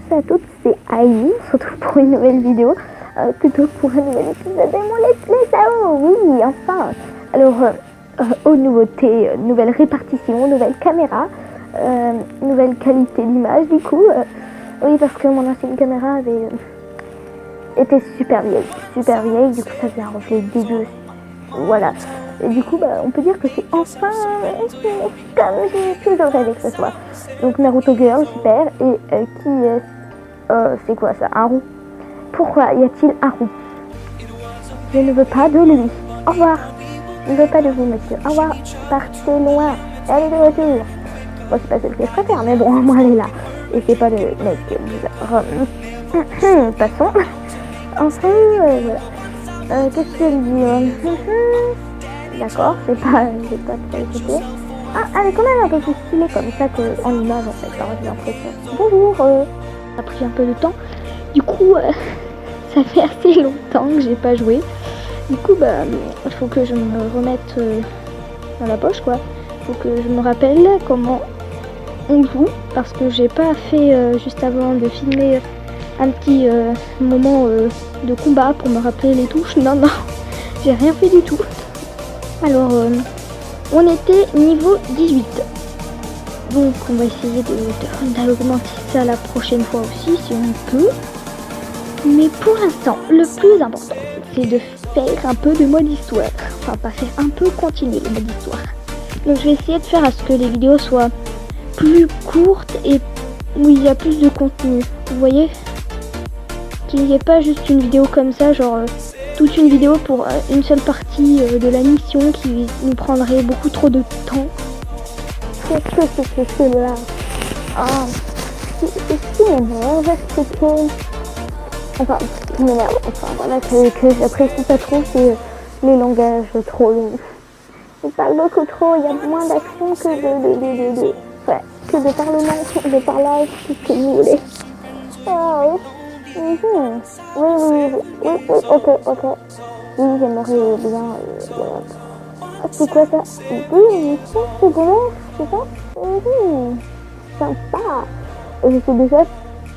tous à toutes, c'est Aïe, on se retrouve pour une nouvelle vidéo, plutôt pour un nouvel épisode de mon Let's Play Sao. Oui, enfin. Alors, aux nouveautés, nouvelle répartition, nouvelle caméra, nouvelle qualité d'image du coup. Oui, parce que mon ancienne caméra était super vieille, du coup ça faisait un reflet dégueu. Voilà. Et du coup, on peut dire que c'est enfin comme j'ai toujours rêvé que ce soit. Donc Naruto Girl, super. Et qui est... c'est quoi ça? Un roux. Pourquoi y a-t-il un roux? Je ne veux pas de lui. Au revoir. Je ne veux pas de vous, monsieur. Au revoir. Partez loin. Allez de voiture. Bon, c'est pas celle que je préfère, mais bon, moi elle est là. Et c'est pas le mec bizarre. Passons. Enfin, voilà. Qu'est-ce que je dis? D'accord, c'est pas très stylé. Ah, elle est quand même un peu plus stylée comme ça qu'en image en fait, j'ai l'impression. Bonjour, ça a pris un peu de temps. Du coup, ça fait assez longtemps que j'ai pas joué. Du coup, il faut que je me remette dans la poche quoi. Il faut que je me rappelle comment on joue. Parce que j'ai pas fait juste avant de filmer un petit moment de combat pour me rappeler les touches. Non, j'ai rien fait du tout. Alors, on était niveau 18. Donc, on va essayer d'augmenter ça la prochaine fois aussi, si on peut. Mais pour l'instant, le plus important, c'est de faire un peu de mode histoire. Enfin, pas faire un peu, continuer le mode histoire. Donc, je vais essayer de faire à ce que les vidéos soient plus courtes et où il y a plus de contenu. Vous voyez? Qu'il n'y ait pas juste une vidéo comme ça, genre... toute une vidéo pour une seule partie de la mission qui nous prendrait beaucoup trop de temps. Qu'est-ce que c'est que cela? Ah, ce qui m'énerve, c'est que... Enfin, ce qui m'énerve, enfin voilà, que j'apprécie pas trop, c'est les langages trop longs. Il parle beaucoup trop, il y a moins d'action que que de parlement, de parlage, tout ce que vous voulez. Ah oui. Oui, ok. Oui, j'aimerais bien, voilà. Ah, c'est quoi ça? Oui, mission secondaire, c'est ça? Sympa. Et je sais déjà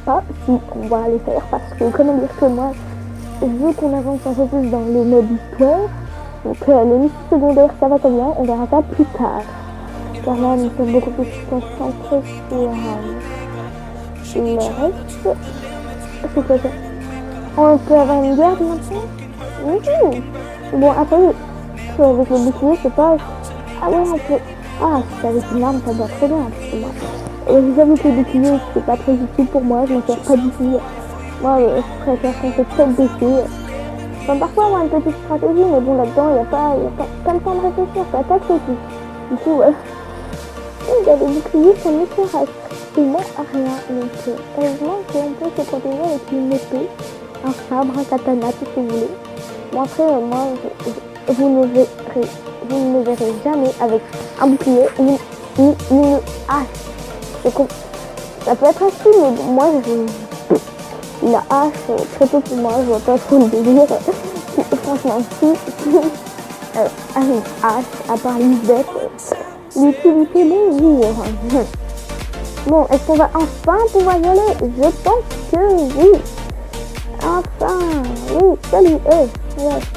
pas si on va les faire, parce que, comment dire que moi, je veux qu'on avance un peu plus dans le mode histoire. Donc, les missions secondaires, ça va très bien, on verra ça plus tard. Car là, nous sommes beaucoup plus concentrés sur le reste. C'est quoi ça? On peut avoir une garde maintenant? Bon, après, avec le bouclier, c'est pas... Ah ouais, on peut... Ah, si c'est avec une arme, ça doit très bien, parce que moi... J'avoue que le bouclier, c'est pas très utile pour moi, je m'en sers pas du tout. Moi, je préfère qu'on fait tête d'essai. Enfin, parfois, avoir une petite stratégie, mais bon, là-dedans, il n'y a pas le temps de réfléchir, ça attaque et tout. Du coup, il y a des boucliers qu'on ne sert absolument à rien. Donc, heureusement qu'on peut se protéger avec une épée, un sabre, un katana, tout ce que vous voulez. Bon, après, moi, vous ne me verrez jamais avec un bouclier ou une hache. Ça peut être facile, mais moi, la hache, très peu pour moi, je vois pas trop le délire. Franchement, si une hache, à part l'idée, l'utilité, bonjour. Bon, est-ce qu'on va enfin pouvoir y aller? Je pense que oui. Enfin, oui, salut,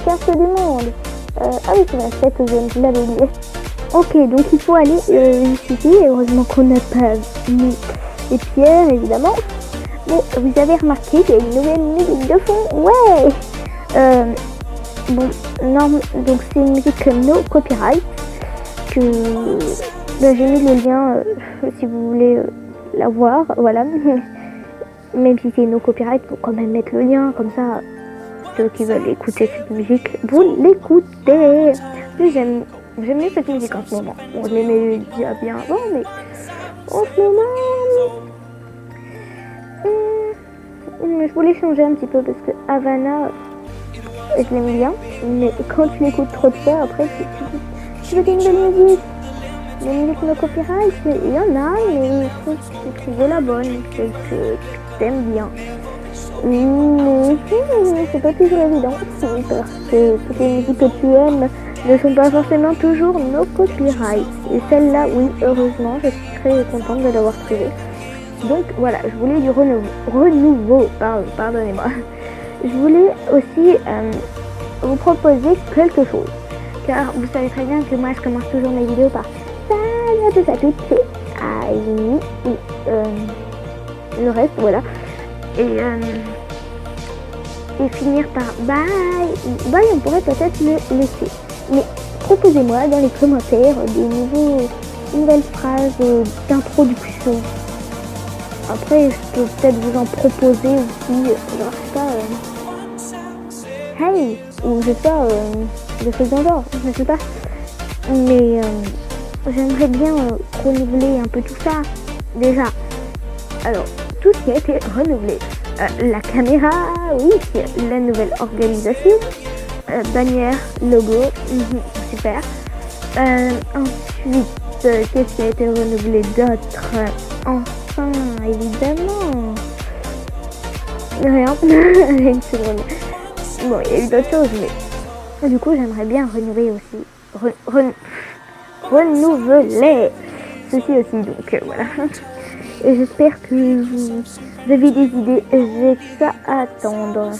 carte du monde. Ah oui, c'est la fête jaune, je l'avais oublié. Ok, donc il faut aller ici, heureusement qu'on n'a pas mis les pierres, évidemment. Mais vous avez remarqué qu'il y a une nouvelle musique de fond, ouais. Bon, non, donc c'est une musique no copyright, que j'ai mis le lien si vous voulez la voir, voilà. Même si c'est no copyright, il faut quand même mettre le lien, comme ça, ceux qui veulent écouter cette musique, vous l'écoutez. J'aime mieux cette musique en ce moment. Bon, je l'aimais déjà bien avant, mais en ce moment, je voulais changer un petit peu parce que Havana, je l'aime bien, mais quand tu l'écoutes trop de fois, après, tu veux une nouvelle musique. Les musiques no copyright, il y en a, mais il faut trouver la bonne, celle que t'aimes bien. Mais c'est pas toujours évident, parce que toutes les musiques que tu aimes ne sont pas forcément toujours nos copyrights. Et celle-là, oui, heureusement, je suis très contente de l'avoir trouvée. Donc voilà, je voulais du renouveau, pardonnez-moi. Je voulais aussi vous proposer quelque chose. Car vous savez très bien que moi je commence toujours mes vidéos par salut à toutes, c'est Aïe, le reste, voilà. Et finir par bye. Bye, on pourrait peut-être le laisser. Mais proposez-moi dans les commentaires des nouvelles phrases d'introduction. Après, je peux peut-être vous en proposer aussi, genre, je sais pas, hey, ou je sais pas, des trucs dans le genre, je sais pas. Mais j'aimerais bien renouveler un peu tout ça. Déjà, alors, tout ce qui a été renouvelé. La caméra, oui, la nouvelle organisation, bannière, logo, super. Ensuite, qu'est-ce qui a été renouvelé d'autre? Enfin, évidemment, rien. Une seconde. Bon, il y a eu d'autres choses, mais du coup, j'aimerais bien renouveler aussi. Renouveler ceci aussi, donc voilà. Et j'espère que vous avez des idées, j'ai que ça à attendre.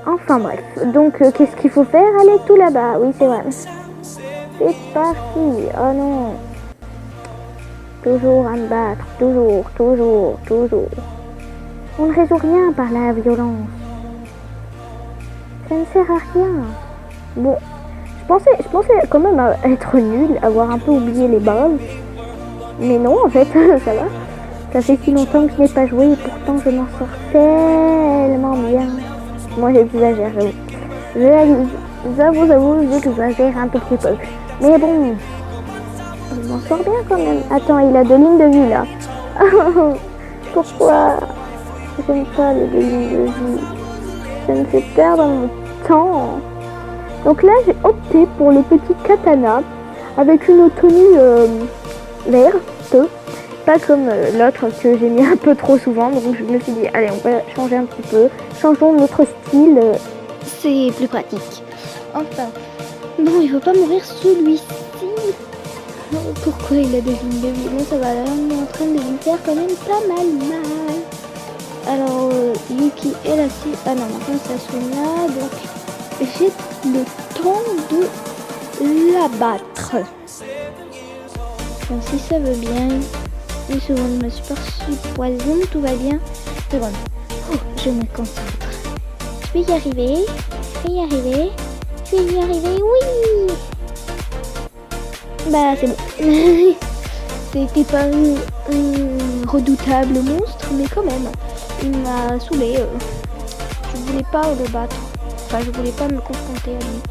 Enfin bref, donc qu'est-ce qu'il faut faire? Aller tout là-bas, oui c'est vrai. C'est parti, oh non. Toujours à me battre, toujours. On ne résout rien par la violence. Ça ne sert à rien. Bon, je pensais quand même à être nulle, avoir un peu oublié les bases. Mais non, en fait, ça va. Ça fait si longtemps que je n'ai pas joué et pourtant je m'en sors tellement bien. Moi j'exagère, j'avoue, j'exagère un tout petit peu. Mais bon, je m'en sors bien quand même. Attends, il a 2 lignes de vie là. Pourquoi j'aime pas les 2 lignes de vie? Ça me fait perdre mon temps. Donc là, j'ai opté pour le petit katana avec une tenue verte. Pas comme l'autre que j'ai mis un peu trop souvent, donc je me suis dit allez, on va changer un petit peu, changeons notre style, c'est plus pratique. Enfin, bon, il faut pas mourir celui-ci. Pourquoi il a des lignes de vie? Bon, ça va, là on est en train de lui faire quand même pas mal. Alors Yuki et la fille, ah non, maintenant ça sonne là, donc j'ai le temps de l'abattre. Donc si ça veut bien. Une seconde, je me suis pas reçu poison, tout va bien. Une seconde. Oh, je me concentre. Je vais y arriver. Oui. Bah, c'est bon. C'était pas un redoutable monstre, mais quand même. Il m'a saoulé. Je voulais pas le battre. Enfin, je voulais pas me confronter à lui.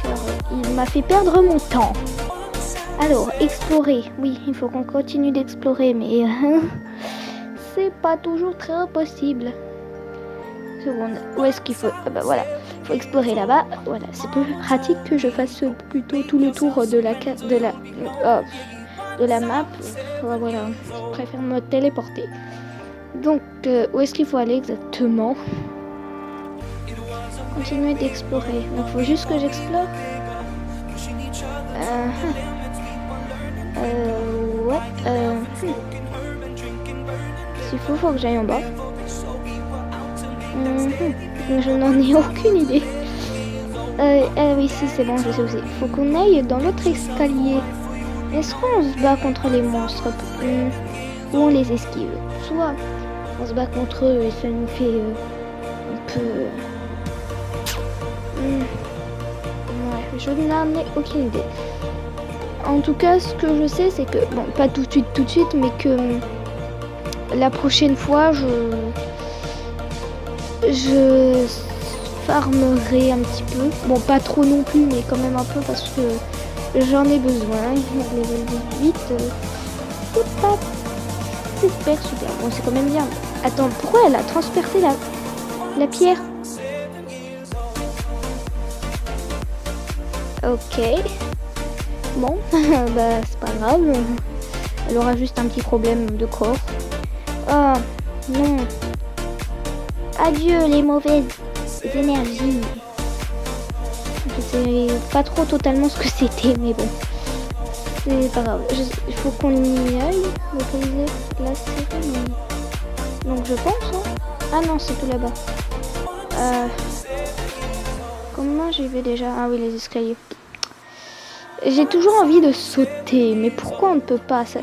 Car il m'a fait perdre mon temps. Alors, explorer. Oui, il faut qu'on continue d'explorer, mais c'est pas toujours très possible. Seconde, où est-ce qu'il faut? Ah bah voilà, faut explorer là-bas. Voilà, c'est plus pratique que je fasse plutôt tout le tour de la map. Voilà, je préfère me téléporter. Donc, où est-ce qu'il faut aller exactement? Continuer d'explorer. Donc, il faut juste que j'explore. S'il faut que j'aille en bas. Je n'en ai aucune idée. Oui, si, c'est bon, je sais où c'est. Faut qu'on aille dans l'autre escalier. Est-ce qu'on se bat contre les monstres ou on les esquive? Soit on se bat contre eux et ça nous fait un peu... Ouais, je n'en ai aucune idée. En tout cas, ce que je sais, c'est que, bon, pas tout de suite, mais que la prochaine fois, je farmerai un petit peu. Bon, pas trop non plus, mais quand même un peu parce que j'en ai besoin. Level 18, c'est pas super. Bon, c'est quand même bien. Attends, pourquoi elle a transpercé la pierre? Ok. Bon, bah c'est pas grave. Elle aura juste un petit problème de corps. Ah, non. Adieu les mauvaises énergies. Je sais pas trop totalement ce que c'était, mais bon. C'est pas grave. Il faut qu'on y aille. Localiser la cérémonie. Donc je pense. Hein. Ah non, c'est tout là-bas. Comment j'y vais déjà? Ah oui, les escaliers. J'ai toujours envie de sauter, mais pourquoi on ne peut pas? C'est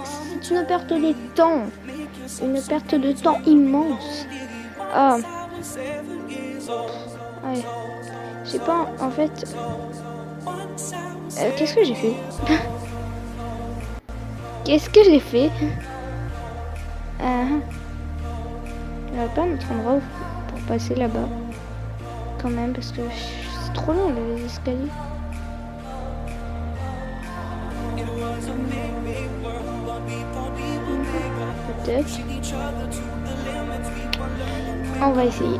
une perte de temps. Une perte de temps immense. Ah. Ouais. J'ai pas... En fait... qu'est-ce que j'ai fait? Qu'est-ce que j'ai fait? Il n'y a pas un autre endroit pour passer là-bas. Quand même, parce que c'est trop long les escaliers. Peut-être. On va essayer.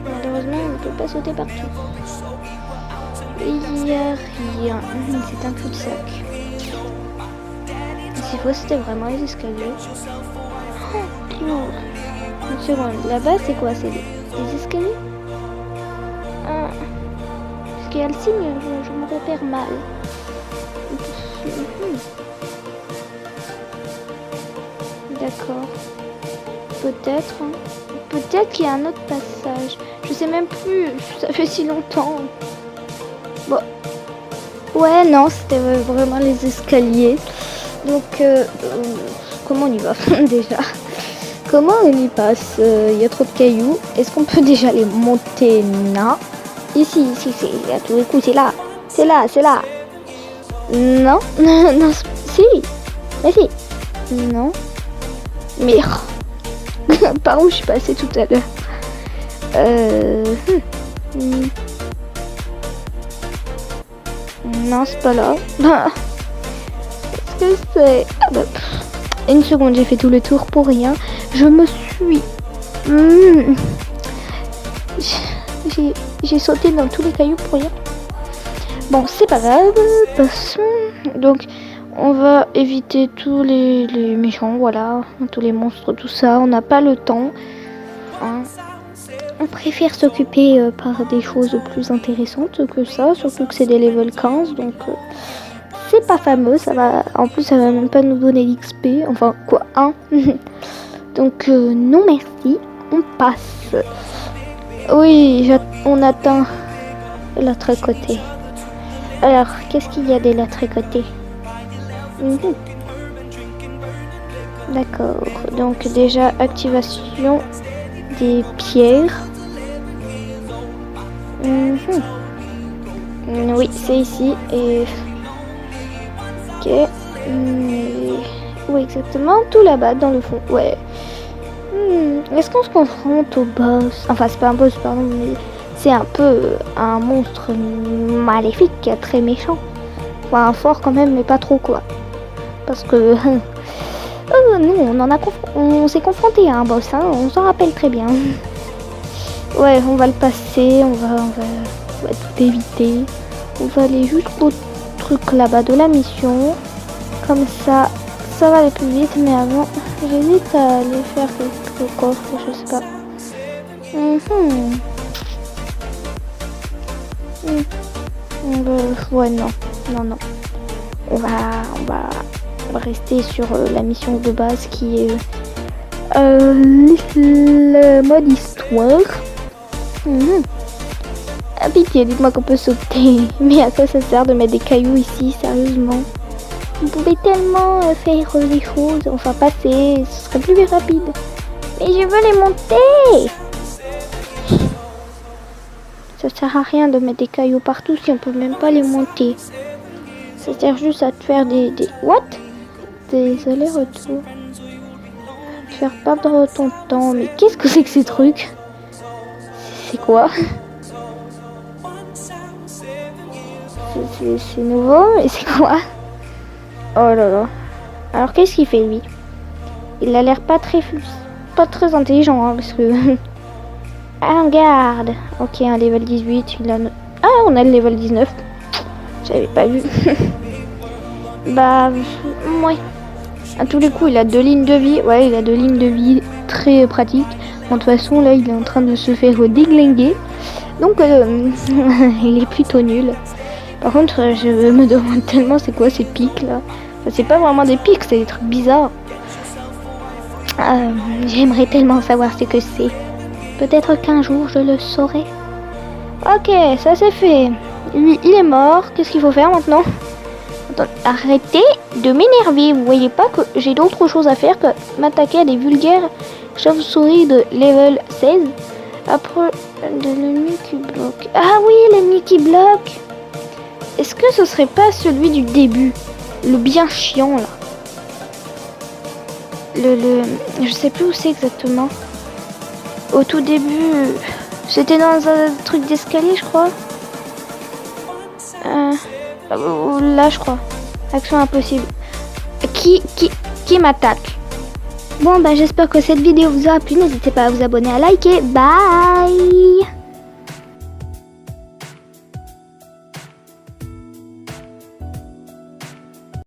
Malheureusement, on ne peut pas sauter partout. Il n'y a rien. C'est un cul-de-sac. S'il faut, c'était vraiment les escaliers. Oh, une seconde. Là-bas, c'est quoi? C'est des escaliers? Parce qu'il y a le signe, je me repère mal. D'accord. Peut-être. Hein. Peut-être qu'il y a un autre passage. Je sais même plus. Ça fait si longtemps. Bon. Ouais, non, c'était vraiment les escaliers. Donc, comment on y va déjà? Comment on y passe? Il y a trop de cailloux. Est-ce qu'on peut déjà les monter? Non. Ici, à tous les coups, c'est là. C'est là. Non. Non, si. Mais si. Non. Mais par où je suis passée tout à l'heure? Non, c'est pas là. Qu'est-ce que c'est? Ah bah, une seconde, j'ai fait tout le tour pour rien. Je me suis... J'ai sauté dans tous les cailloux pour rien. Bon, c'est pas grave. Passons. Donc... On va éviter tous les méchants, voilà, tous les monstres, tout ça. On n'a pas le temps. Hein. On préfère s'occuper par des choses plus intéressantes que ça, surtout que c'est des level 15, donc c'est pas fameux. Ça va, en plus, ça va même pas nous donner l'XP, enfin quoi, hein. Donc non merci, on passe. Oui, on atteint l'autre côté. Alors, qu'est-ce qu'il y a de l'autre côté? D'accord, donc déjà activation des pierres. Oui, c'est ici et ok. Où exactement? Tout là-bas dans le fond. Ouais. Est-ce qu'on se confronte au boss? Enfin, c'est pas un boss, pardon, mais c'est un peu un monstre maléfique, très méchant. Enfin, fort quand même, mais pas trop quoi. Parce que nous, on s'est confronté à un boss, hein, on s'en rappelle très bien. Ouais, on va le passer, on va tout éviter. On va aller jusqu'au truc là-bas de la mission. Comme ça va aller plus vite, mais avant, j'hésite à aller faire quelques coffres, je sais pas. Ouais, non. On va rester sur la mission de base qui est le mode histoire. Ah pitié, dites-moi qu'on peut sauter. Mais à quoi ça sert de mettre des cailloux ici, sérieusement? Vous pouvez tellement faire des choses, enfin passer, ce serait plus rapide. Mais je veux les monter. Ça sert à rien de mettre des cailloux partout si on peut même pas les monter. Ça sert juste à te faire des allers-retours. Te faire perdre ton temps. Mais qu'est-ce que c'est que ces trucs? C'est quoi? C'est nouveau, mais c'est quoi? Oh là là. Alors qu'est-ce qu'il fait lui? Il a l'air pas très intelligent, hein, parce que... Ah, regarde. Ok, un level 18. Ah, on a le level 19. J'avais pas vu. Bah, ouais. À tous les coups, il a 2 lignes de vie. Ouais, il a 2 lignes de vie très pratiques. Bon, de toute façon, là, il est en train de se faire déglinguer. Donc, il est plutôt nul. Par contre, je me demande tellement c'est quoi ces pics là. Enfin, c'est pas vraiment des pics, c'est des trucs bizarres. J'aimerais tellement savoir ce que c'est. Peut-être qu'un jour je le saurai. Ok, ça c'est fait. Lui, il est mort. Qu'est-ce qu'il faut faire maintenant? Attends, arrêtez de m'énerver. Vous voyez pas que j'ai d'autres choses à faire que m'attaquer à des vulgaires chauves-souris de level 16? Après de l'ennemi qui bloque. Ah oui, l'ennemi qui bloque. Est-ce que ce serait pas celui du début? Le bien chiant là. Je sais plus où c'est exactement. Au tout début, c'était dans un truc d'escalier, je crois. Là, je crois. Action impossible. Qui m'attaque? Bon, bah j'espère que cette vidéo vous aura plu. N'hésitez pas à vous abonner, à liker. Bye!